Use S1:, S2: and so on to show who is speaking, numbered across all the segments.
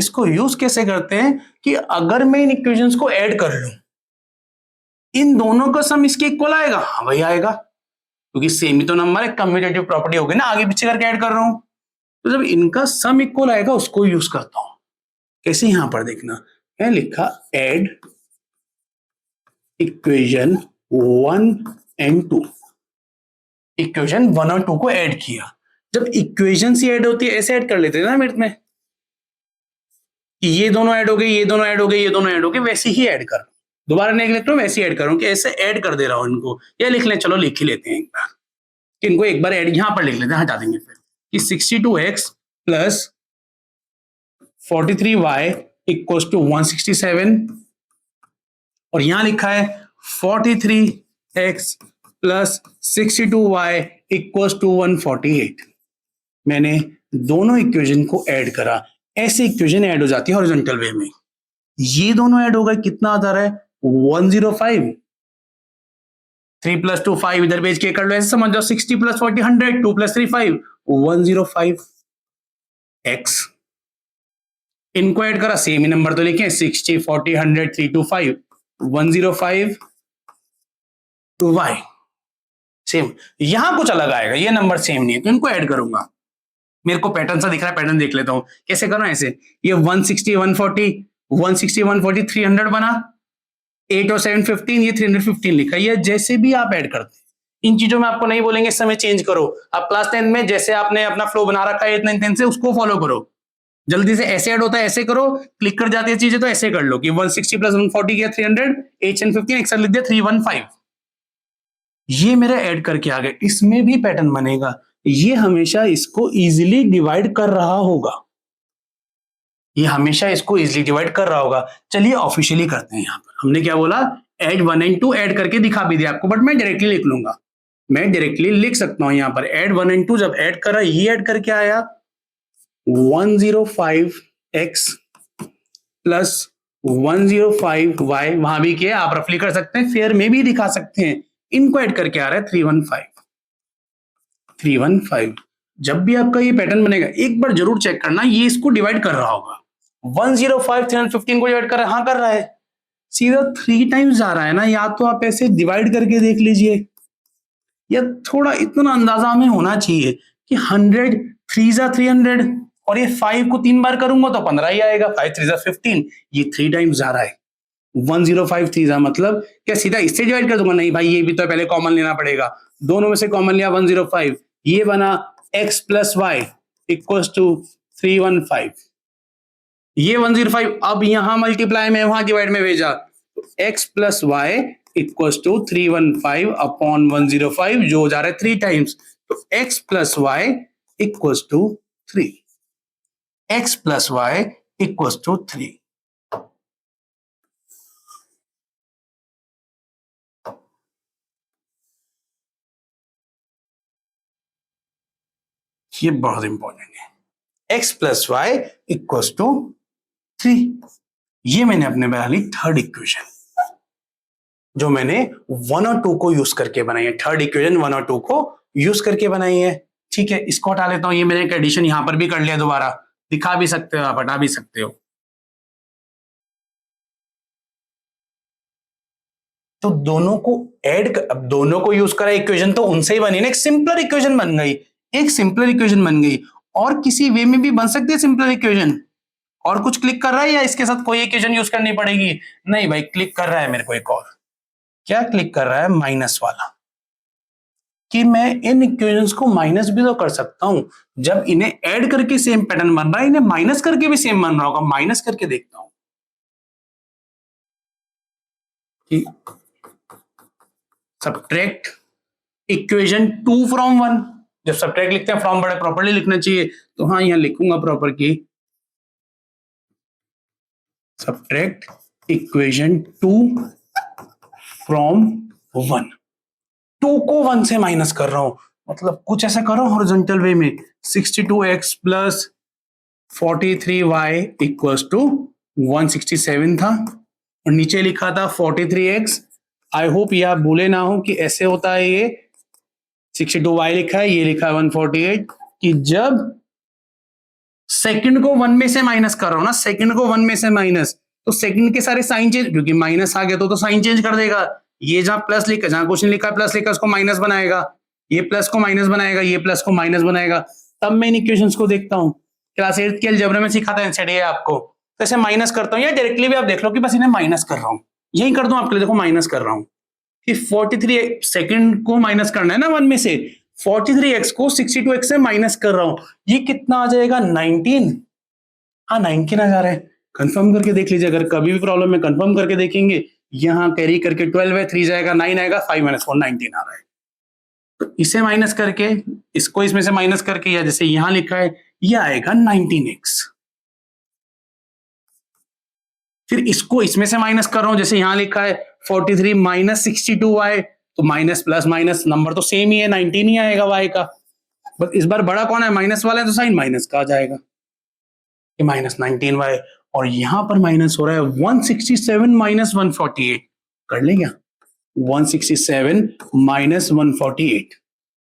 S1: इसको यूज कैसे करते हैं कि अगर मैं इन इक्वेशंस को ऐड कर लूं, इन दोनों का सम इसके इक्वल आएगा। हाँ भाई आएगा, क्योंकि सेम ही तो नंबर है, कम्यूटेटिव प्रॉपर्टी होगी ना, आगे पीछे करके ऐड कर रहा हूं। तो जब इनका सम इक्वल आएगा उसको यूज करता हूं। कैसे, यहां पर देखना, मैं लिखा ऐड इक्वेशन 1 एंड 2। इक्वेशन 1 और 2 को ऐड किया। जब इक्वेशन ही ऐड होती है ऐसे ऐड कर लेते हैं ना मेरे में, कि ये दोनों ऐड हो गए, ये दोनों ऐड हो गए, ये दोनों ऐड हो गए, वैसे ही ऐड कर, दोबारा नहीं लिख रहा हूं, वैसे ही ऐड कर रहा हूं कि ऐसे ऐड कर दे रहा हूं इनको। या लिख लें, चलो लिख ही लेते हैं एक बार, इनको एक बार ऐड यहां पर लिख लेते हैं, हटा देंगे फिर कि 62x plus 43y equals to 167, और यहां लिखा है 43x plus 62y equals to 148। मैंने दोनों इक्वेशन को ऐड करा, ऐसे इक्वेशन ऐड हो जाती है हॉरिजॉन्टल वे में। ये दोनों ऐड हो गए, कितना आता है 105। 3 प्लस 2 5, इधर भेज के कर लो, ऐसे समझ जाओ 60 प्लस 40 100, 2 प्लस 3 5, 105 x। इनको ऐड करा, सेम ही नंबर तो लिखे 60 40 100 3 2 5, 105 y। सेम, यहां कुछ अलग आएगा, ये नंबर सेम नहीं है तो इनको ऐड करूंगा। मेरे को पैटर्न सा दिख रहा है, पैटर्न देख लेता हूं कैसे करूं। ऐसे ये 160 140 160 140 300 बना, 8 और 7 15, ये 315 लिखा। ये जैसे भी आप ऐड करते हैं, इन चीजों में आपको नहीं बोलेंगे इस समय चेंज करो। आप क्लास 10 में जैसे आपने अपना फ्लो बना रखा है 8 9 10 से, उसको फॉलो करो। जल्दी से ऐसे ऐड होता है ऐसे करो, क्लिक कर जाती है चीजें तो ऐसे कर लो कि 160 प्लस 140 किया 300, 8 10 15 एक साथ लिख दिया 315। ये मेरा ऐड करके आ गया, इसमें भी पैटर्न बनेगा। ये हमेशा इसको इजीली डिवाइड कर रहा होगा, ये हमेशा इसको इजीली डिवाइड कर रहा होगा। चलिए ऑफिशियली करते हैं। यहां पर हमने क्या बोला, ऐड 1 एंड 2 ऐड करके दिखा भी दिया आपको, बट मैं डायरेक्टली लिख लूंगा। मैं डायरेक्टली लिख सकता हूं यहां पर ऐड 1 एंड 2 जब ऐड कर रहा, ये ऐड करके आया 105x प्लस 105y, वहां भी किया, आप रफली कर सकते हैं, फेयर में भी दिखा सकते हैं। इनको ऐड करके आ रहा है 315। जब भी आपका ये पैटर्न बनेगा एक बार जरूर चेक करना, ये इसको डिवाइड कर रहा होगा। 105 315 को डिवाइड कर रहा है, हाँ कर रहा है, सीधा 3 टाइम्स जा रहा है ना। या तो आप ऐसे डिवाइड करके देख लीजिए, या थोड़ा इतना अंदाजा हमें होना चाहिए कि 100 3 जा 300, और ये 5 को 3 बार करूंगा तो 15 ही आएगा, 5 3 जा 15, ये 3 टाइम्स जा रहा है। 105 3 जा मतलब क्या सीधा इससे डिवाइड कर दूंगा? नहीं भाई, ये भी तो पहले कॉमन लेना पड़ेगा। दोनों में से कॉमन लिया 105, ये बना x plus y equals to 315। ये 105 अब यहां मल्टीप्लाई में वहां डिवाइड में भेजा, तो x plus y equals to 315 upon 105, जो हो जा रहा है 3 टाइम्स। तो x plus y equals to 3, x plus y equals to 3। ये बहुत इंपॉर्टेंट है, x plus y equals to 3। ये मैंने अपने बना ली थर्ड इक्वेशन, जो मैंने 1 और 2 को यूज करके बनाई है। थर्ड इक्वेशन 1 और 2 को यूज करके बनाई है। ठीक है, इसको हटा लेता हूं। ये मैंने एक एडिशन यहां पर भी कर लिया, दोबारा दिखा भी सकते हो आप, हटा भी सकते हो। तो दोनों को ऐड, अब दोनों को यूज करा इक्वेशन तो उनसे ही बनी ना, एक सिंपलर इक्वेशन बन गई, एक सिंपलर इक्वेशन बन गई। और किसी वे में भी बन सकती है सिंपलर इक्वेशन। और कुछ क्लिक कर रहा है या इसके साथ कोई इक्वेशन यूज करनी पड़ेगी? नहीं भाई, क्लिक कर रहा है मेरे को एक और, क्या क्लिक कर रहा है, माइनस वाला, कि मैं इन इक्वेशंस को माइनस भी तो कर सकता हूं। जब इन्हें ऐड करके सेम पैटर्न बन रहा है, इन्हें माइनस करके भी सेम बन रहा होगा। माइनस करके देखता हूं कि सब्ट्रैक्ट इक्वेशन 2 फ्रॉम 1। जब सब्ट्रैक्ट लिखते हैं फ्रॉम बड़े प्रॉपर्ली लिखना चाहिए, तो हाँ यहां लिखूंगा प्रॉपर की सब्ट्रैक्ट इक्वेशन 2 फ्रॉम 1। 2 को 1 से माइनस कर रहा हूं, मतलब कुछ ऐसा कर रहा हूं हॉरिजॉन्टल वे में। 62x plus 43y equals to 167 था, और नीचे लिखा था 43x। आई होप ये आप भूले ना हो कि ऐसे होता है। ये 62y लिखा है, ये लिखा है 148, कि जब सेकंड को 1 में से माइनस कर रहा हूं ना, सेकंड को 1 में से माइनस, तो सेकंड के सारे साइन चेंज, क्योंकि माइनस आ गया तो साइन चेंज कर देगा। ये जहां प्लस लिखा, जहां क्वेश्चन लिखा है प्लस लिखा, उसको माइनस बनाएगा, ये प्लस को माइनस बनाएगा, ये प्लस को माइनस बनाएगा। तब मैं इन इक्वेशंस को देखता हूं। क्लास 8 के अलजेब्रा में सिखाता है एनसीडी आपको, तो ऐसे माइनस करता हूं, या डायरेक्टली भी आप देख लो कि बस इन्हें माइनस कर रहा हूं, यही कर दूं आपके लिए, देखो माइनस कर रहा हूं कि 43 सेकंड को माइनस करना है ना 1 में से, 43x को 62x से माइनस कर रहा हूं, ये कितना आ जाएगा 19। हाँ 19 आ जा रहा है, कंफर्म करके देख लीजिए, अगर कभी भी प्रॉब्लम में कंफर्म करके देखेंगे। यहां कैरी करके 12 है, 3 जाएगा, 9 आएगा, 5 - 4 19 आ रहा है। तो इसे माइनस करके, इसको इसमें से माइनस करके, या जैसे यहां लिखा है ये आएगा 19x। फिर इसको इसमें से माइनस कर रहा हूं, जैसे यहां लिखा है 43 - 62y, तो माइनस प्लस माइनस नंबर तो सेम ही है, 19 ही आएगा y का। बस इस बार बड़ा कौन है, माइनस वाला है, तो साइन माइनस का आ जाएगा, ये -19y। और यहां पर माइनस हो रहा है 167 - 148, कर ले क्या, 167 - 148,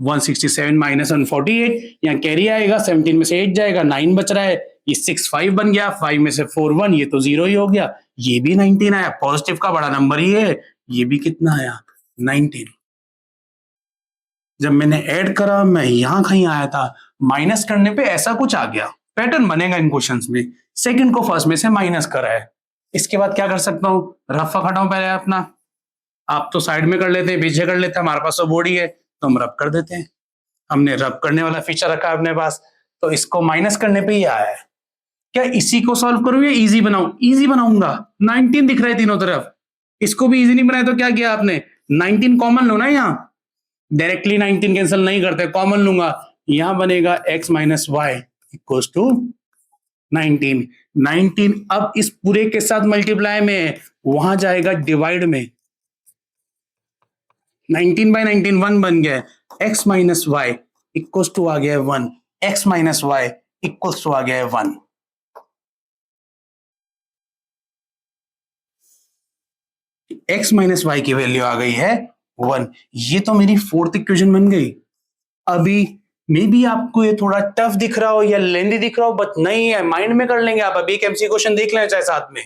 S1: 167 - 148, यहाँ कैरी आएगा, 17 में से 8 जाएगा, 9 बच रहा है, ये 6 5 बन गया, 5 में से 4 1, ये तो 0 ही हो गया, ये भी 19 आया, पॉजिटिव का बड़ा नंबर ही है, ये भी कितना आया 19। जब मैंने ऐड करा, मैं यहां कहीं आया था, माइनस करने पे ऐसा कुछ आ गया, पैटर्न बनेगा इन क्वेश्चंस में, सेकंड को फर्स्ट में से माइनस करा है। इसके बाद क्या कर सकता हूं, रफ हटाऊं पहले अपना, आप तो साइड में कर लेते हैं, पीछे कर लेते हैं, हमारे पास तो बोर्ड ही है, तो हम रब कर देते हैं। हमने रब करने वाला फीचर रखा है अपने पास, तो इसको माइनस करने पे ही आया है। क्या इसी को सॉल्व करूं या इजी बनाऊं, इजी बनाऊंगा, 19 दिख रहा है तीनों तरफ, इसको भी इजी नहीं बनाया तो क्या किया आपने, 19 कॉमन लो ना, यहाँ डायरेक्टली 19 कैंसिल नहीं करते, कॉमन लूंगा, यहां बनेगा x - y इक्वल्स टू 19। 19 अब इस पूरे के साथ मल्टीप्लाई में, वहां जाएगा डिवाइड में, 19/19 1 बन गया, x - y इक्वल्स टू आ गया है 1, x - y इक्वल्स टू आ गया है 1। x - y की वैल्यू आ गई है 1, ये तो मेरी फोर्थ इक्वेशन बन गई। अभी मे बी आपको ये थोड़ा टफ दिख रहा हो या लेंदी दिख रहा हो, बट नहीं है, माइंड में कर लेंगे आप। अभी एक एमसी क्वेश्चन देख लें चाहे साथ में,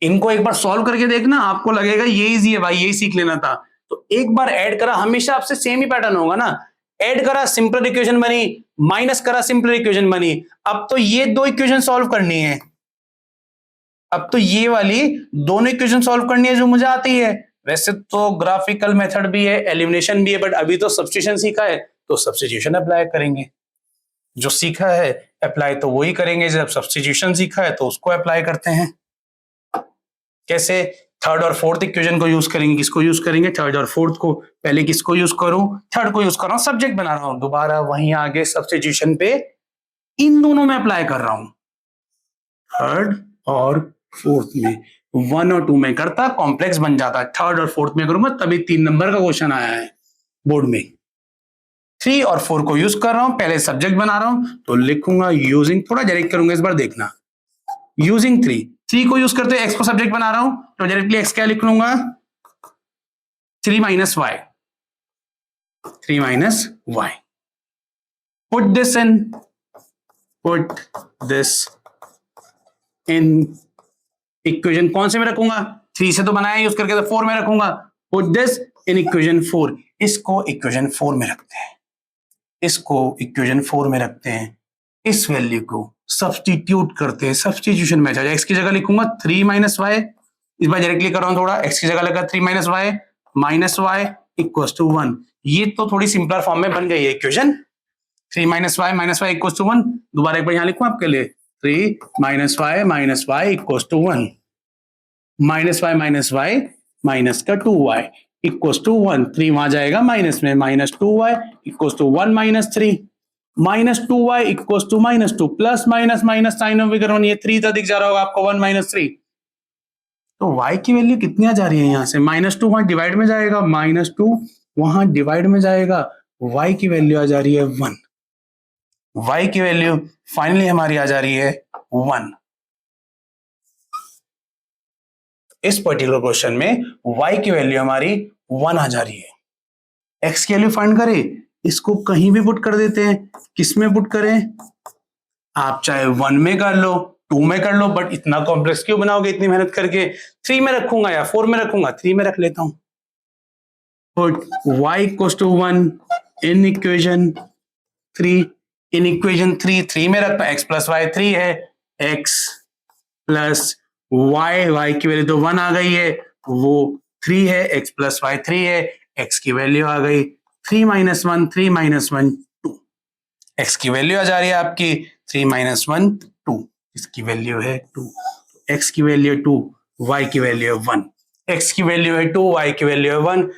S1: इनको एक बार सॉल्व करके देखना, आपको लगेगा ये इजी है भाई, यही सीख लेना था। तो एक बार ऐड करा, हमेशा आपसे सेम ही पैटर्न होगा ना, ऐड करा सिंपल इक्वेशन बनी, माइनस करा सिंपल इक्वेशन बनी। अब तो ये दो इक्वेशन सॉल्व करनी है, अब तो ये वाली दोनों इक्वेशन सॉल्व करनी है जो मुझे आती है। वैसे तो ग्राफिकल मेथड भी है, एलिमिनेशन भी है, बट अभी तो सब्स्टिट्यूशन सीखा है, तो सब्स्टिट्यूशन अप्लाई करेंगे। जो सीखा है अप्लाई तो वही करेंगे, जब सब्स्टिट्यूशन सीखा है तो उसको अप्लाई करते हैं। कैसे, थर्ड और फोर्थ इक्वेशन को यूज करेंगे, किसको यूज करेंगे, थर्ड और फोर्थ को। पहले किसको यूज करूं, थर्ड को यूज कर रहा हूं, सब्जेक्ट बना रहा हूं, दोबारा वहीं आगे सब्स्टिट्यूशन पे इन दोनों में अप्लाई कर रहा हूं, थर्ड और फोर्थ में। 1 और 2 में करता कॉम्प्लेक्स बन जाता, थर्ड और फोर्थ में करूंगा तभी 3 नंबर का क्वेश्चन आया है बोर्ड में। 3 और 4 को यूज कर रहा हूं, पहले सब्जेक्ट बना रहा हूं, तो लिखूंगा यूजिंग, थोड़ा डायरेक्ट करूंगा इस बार देखना, यूजिंग 3 को यूज करते एक्स को सब्जेक्ट बना रहा हूं, तो डायरेक्टली एक्स क्या लिख लूंगा, 3 - y, 3 - y। Put this in equation, कौन से में रखूंगा, 3 से तो बनाया यूज करके, तो 4 में रखूंगा, पुट दिस इन इक्वेशन 4। इसको इक्वेशन 4 में रखते हैं, इसको इक्वेशन 4 में रखते हैं, इस वैल्यू को सब्स्टिट्यूट करते हैं, सब्स्टिट्यूशन में जाए, एक्स की जगह लिखूंगा 3 - y, इस बार डायरेक्टली कर रहा हूं थोड़ा, एक्स की जगह लगा 3 - y इक्वल्स टू 1। ये तो थोड़ी सिंपलर फॉर्म में बन गई है इक्वेशन, 3 - y इक्वल्स टू 1। दोबारा एक बार यहां लिखूं आपके लिए, 3 - y equals to 1, -y minus का 2y इक्वल्स टू 1, 3 वहां जाएगा माइनस में, -2y equals to 1 - 3, -2y equals to -2, plus minus minus sign of figure one, ये 3 तो दिख जा रहा होगा आपको, 1 - 3। तो y की वैल्यू कितनी आ जा रही है यहां से, -2 वहां डिवाइड में जाएगा, -2 वहां डिवाइड में जाएगा, y की वैल्यू आ जा रही है 1, y की वैल्यू फाइनली हमारी आ जा रही है 1। इस पर्टिकुलर क्वेश्चन में y की वैल्यू हमारी 1 आ जा रही है। x की वैल्यू फाइंड करें, इसको कहीं भी पुट कर देते हैं, किस में पुट करें, आप चाहे 1 में कर लो, 2 में कर लो, बट इतना कॉम्प्लेक्स क्यों बनाओगे इतनी मेहनत करके? 3 में रखूंगा या 4 में रखूंगा? 3 में रख लेता हूं। Put y equals to 1 in equation 3. In equation 3 में रखता x plus y 3 है, x plus y की वैल्यू तो 1 आ गई है, वो 3 है, x plus y 3 है, x की वैल्यू आ गई 3 minus 1 2। x की वैल्यू आ जा रही है आपकी 3 minus 1 2, इसकी वैल्यू है 2, x की वैल्यू 2, y की वैल्यू है 1, x की वैल्यू है 2, y की वैल्यू है 1।